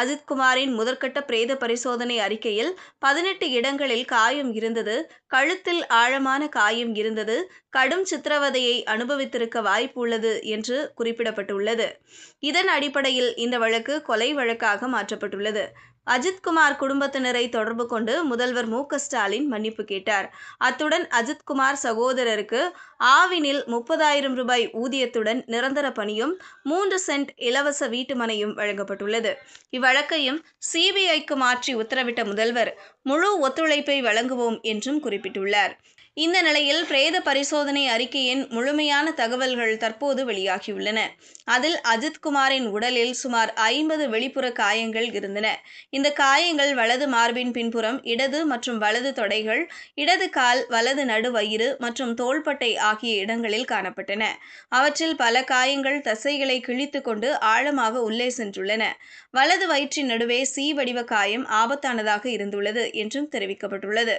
அஜித்குமாரின் முதற்கட்ட பிரேத பரிசோதனை அறிக்கையில் 18 இடங்களில் காயம் இருந்தது, கழுத்தில் ஆழமான காயம் இருந்தது, கடும் சித்திரவதையை அனுபவித்திருக்க வாய்ப்பு உள்ளது என்று குறிப்பிடப்பட்டுள்ளது. இதன் அடிப்படையில் இந்த வழக்கு கொலை வழக்காக மாற்றப்பட்டுள்ளது. அஜித்குமார் குடும்பத்தினரை தொடர்பு கொண்டு முதல்வர் மு.க.ஸ்டாலின் மன்னிப்பு கேட்டார். அத்துடன் அஜித்குமார் சகோதரருக்கு ஆவினில் 30,000 ரூபாய் ஊதியத்துடன் நிரந்தர பணியும் 3 சென்ட் இலவச வீட்டுமனையும் வழங்கப்பட்டுள்ளது. இவ்வழக்கையும் சிபிஐக்கு மாற்றி உத்தரவிட்ட முதல்வர் முழு ஒத்துழைப்பை வழங்குவோம் என்றும் குறிப்பிட்டுள்ளார். இந்த நிலையில் பிரேத பரிசோதனை அறிக்கையின் முழுமையான தகவல்கள் தற்போது வெளியாகியுள்ளன. அதில் அஜித்குமாரின் உடலில் சுமார் 50 வெளிப்புற காயங்கள் இருந்தன. இந்த காயங்கள் வலது மார்பின் பின்புறம், இடது மற்றும் வலது தொடைகள், இடது கால், வலது நடுவயிறு மற்றும் தோள்பட்டை ஆகிய இடங்களில் காணப்பட்டன. அவற்றில் பல காயங்கள் தசைகளை கிழித்து கொண்டு ஆழமாக உள்ளே சென்றுள்ளன. வலது வயிற்றின் நடுவே சி வடிவ காயம் ஆபத்தானதாக இருந்துள்ளது என்றும் தெரிவிக்கப்பட்டுள்ளது.